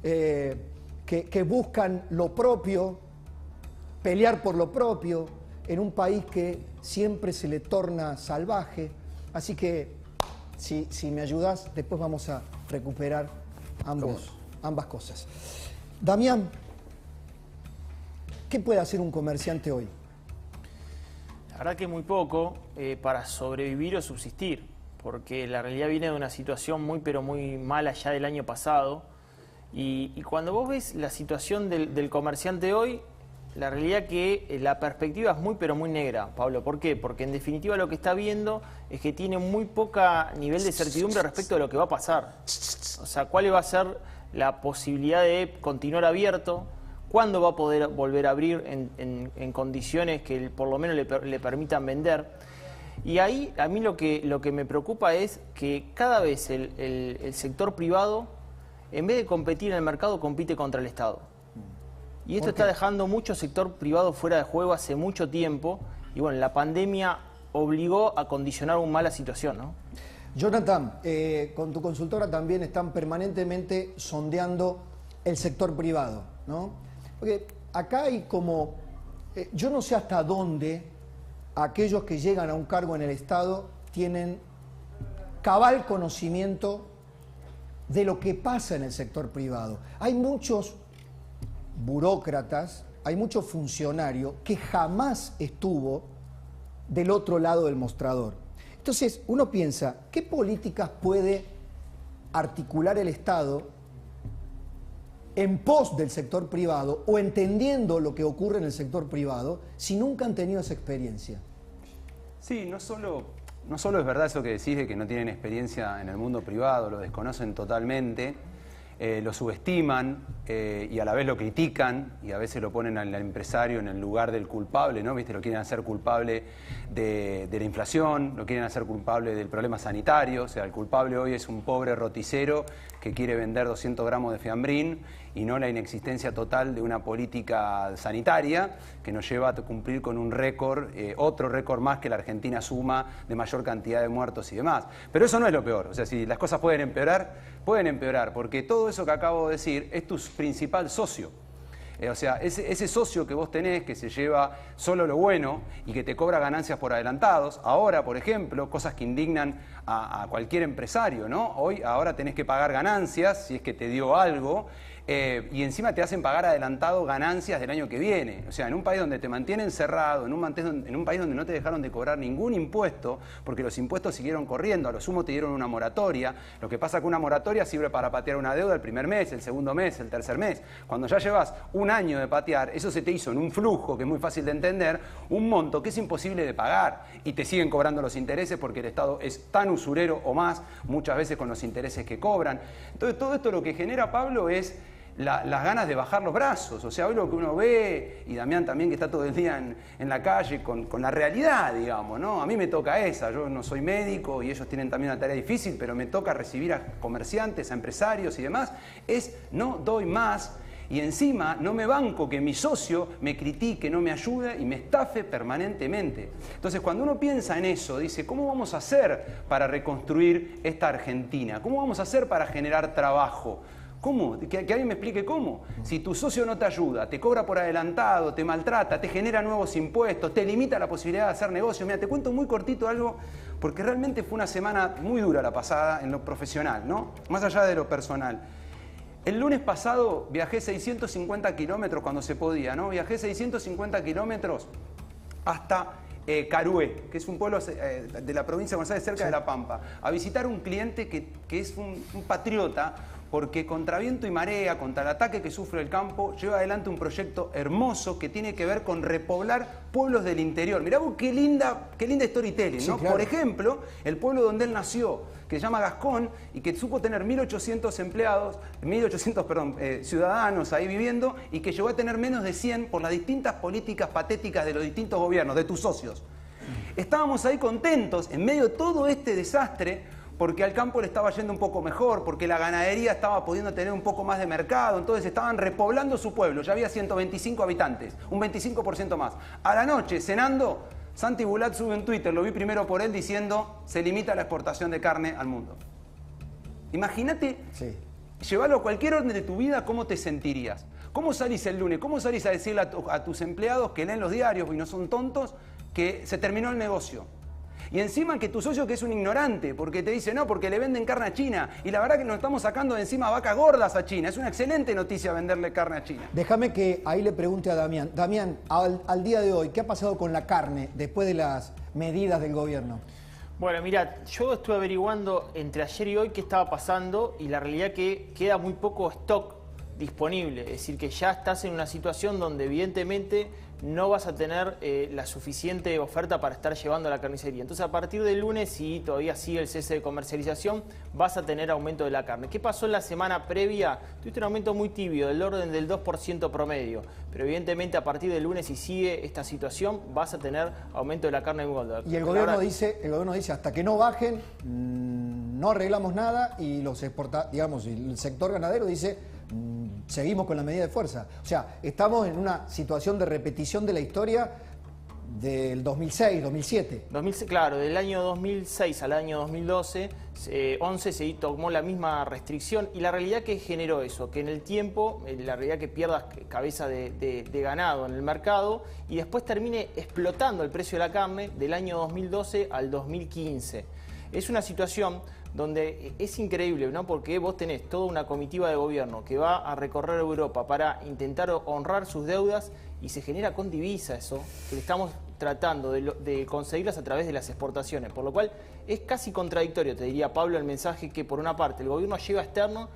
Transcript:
que buscan lo propio, pelear por lo propio, en un país que siempre se le torna salvaje. Así que, si me ayudas, después vamos a recuperar ambas cosas. Damián, ¿qué puede hacer un comerciante hoy? La verdad que muy poco para sobrevivir o subsistir, porque la realidad viene de una situación muy pero muy mala ya del año pasado. Y cuando vos ves la situación del comerciante hoy, la realidad que la perspectiva es muy pero muy negra, Pablo. ¿Por qué? Porque en definitiva lo que está viendo es que tiene muy poca nivel de certidumbre respecto a lo que va a pasar. O sea, cuál va a ser la posibilidad de continuar abierto, cuándo va a poder volver a abrir en condiciones que por lo menos le permitan vender. Y ahí a mí lo que me preocupa es que cada vez el sector privado, en vez de competir en el mercado, compite contra el Estado. Y esto está dejando mucho sector privado fuera de juego hace mucho tiempo. Y bueno, la pandemia obligó a condicionar aún más la situación, ¿no? Jonathan, con tu consultora también están permanentemente sondeando el sector privado, ¿no? Porque acá hay como, yo no sé hasta dónde aquellos que llegan a un cargo en el Estado tienen cabal conocimiento de lo que pasa en el sector privado. Hay muchos burócratas, hay mucho funcionario que jamás estuvo del otro lado del mostrador. Entonces, uno piensa, ¿qué políticas puede articular el Estado en pos del sector privado o entendiendo lo que ocurre en el sector privado si nunca han tenido esa experiencia? Sí, no solo es verdad eso que decís de que no tienen experiencia en el mundo privado, lo desconocen totalmente. Lo subestiman y a la vez lo critican y a veces lo ponen al empresario en el lugar del culpable, ¿no? ¿Viste? Lo quieren hacer culpable de la inflación, lo quieren hacer culpable del problema sanitario. O sea, el culpable hoy es un pobre roticero que quiere vender 200 gramos de fiambrín y no la inexistencia total de una política sanitaria que nos lleva a cumplir con un récord, otro récord más que la Argentina suma de mayor cantidad de muertos y demás. Pero eso no es lo peor. O sea, si las cosas pueden empeorar, porque todo eso que acabo de decir es tu principal socio. O sea, ese socio que vos tenés que se lleva solo lo bueno y que te cobra ganancias por adelantados. Ahora, por ejemplo, cosas que indignan a cualquier empresario, ¿no? Ahora tenés que pagar ganancias si es que te dio algo. Y encima te hacen pagar adelantado ganancias del año que viene. O sea, en un país donde te mantienen cerrado, en un país donde no te dejaron de cobrar ningún impuesto, porque los impuestos siguieron corriendo, a lo sumo te dieron una moratoria. Lo que pasa es que una moratoria sirve para patear una deuda el primer mes, el segundo mes, el tercer mes. Cuando ya llevas un año de patear, eso se te hizo en un flujo que es muy fácil de entender, un monto que es imposible de pagar. Y te siguen cobrando los intereses porque el Estado es tan usurero o más, muchas veces con los intereses que cobran. Entonces, todo esto lo que genera, Pablo, es las ganas de bajar los brazos. O sea, hoy lo que uno ve, y Damián también que está todo el día en la calle con la realidad, digamos, ¿no? A mí me toca esa, yo no soy médico y ellos tienen también una tarea difícil, pero me toca recibir a comerciantes, a empresarios y demás, es no doy más y encima no me banco que mi socio me critique, no me ayude y me estafe permanentemente. Entonces, cuando uno piensa en eso, dice, ¿cómo vamos a hacer para reconstruir esta Argentina? ¿Cómo vamos a hacer para generar trabajo? ¿Cómo? Que alguien me explique cómo. Si tu socio no te ayuda, te cobra por adelantado, te maltrata, te genera nuevos impuestos, te limita la posibilidad de hacer negocio. Mira, te cuento muy cortito algo, porque realmente fue una semana muy dura la pasada en lo profesional, ¿no? Más allá de lo personal. El lunes pasado viajé 650 kilómetros cuando se podía, ¿no? Viajé 650 kilómetros hasta Carué, que es un pueblo de la provincia de Buenos Aires, cerca de La Pampa, a visitar un cliente que es un patriota, porque contra viento y marea, contra el ataque que sufre el campo, lleva adelante un proyecto hermoso que tiene que ver con repoblar pueblos del interior. Mirá vos qué linda storytelling, ¿no? Sí, claro. Por ejemplo, el pueblo donde él nació, que se llama Gascón, y que supo tener 1.800 ciudadanos ahí viviendo, y que llegó a tener menos de 100 por las distintas políticas patéticas de los distintos gobiernos, de tus socios. Estábamos ahí contentos, en medio de todo este desastre, porque al campo le estaba yendo un poco mejor, porque la ganadería estaba pudiendo tener un poco más de mercado, entonces estaban repoblando su pueblo, ya había 125 habitantes, un 25% más. A la noche, cenando, Santi Bulat sube en Twitter, lo vi primero por él, diciendo, se limita la exportación de carne al mundo. Imagínate Llévalo a cualquier orden de tu vida, ¿cómo te sentirías? ¿Cómo salís el lunes? ¿Cómo salís a decirle a tus empleados que leen los diarios y no son tontos que se terminó el negocio? Y encima que tu socio, que es un ignorante, porque te dice no, porque le venden carne a China. Y la verdad que nos estamos sacando de encima vacas gordas a China. Es una excelente noticia venderle carne a China. Déjame que ahí le pregunte a Damián. Damián, al día de hoy, ¿qué ha pasado con la carne después de las medidas del gobierno? Bueno, mira, yo estuve averiguando entre ayer y hoy qué estaba pasando y la realidad que queda muy poco stock disponible. Es decir, que ya estás en una situación donde evidentemente no vas a tener la suficiente oferta para estar llevando a la carnicería. Entonces, a partir del lunes, si todavía sigue el cese de comercialización, vas a tener aumento de la carne. ¿Qué pasó en la semana previa? Tuviste un aumento muy tibio, del orden del 2% promedio. Pero evidentemente, a partir del lunes, si sigue esta situación, vas a tener aumento de la carne en Golden. Y el gobierno dice, hasta que no bajen, no arreglamos nada, y el sector ganadero dice, seguimos con la medida de fuerza. O sea, estamos en una situación de repetición de la historia del 2006, 2007. Claro, del año 2006 al año 2012, 11 se tomó la misma restricción y la realidad que generó eso, que en el tiempo, la realidad que pierdas cabeza de ganado en el mercado y después termine explotando el precio de la carne del año 2012 al 2015. Es una situación donde es increíble, ¿no? Porque vos tenés toda una comitiva de gobierno que va a recorrer Europa para intentar honrar sus deudas y se genera con divisa eso, que estamos tratando de conseguirlas a través de las exportaciones, por lo cual es casi contradictorio, te diría Pablo, el mensaje que por una parte el gobierno lleva externo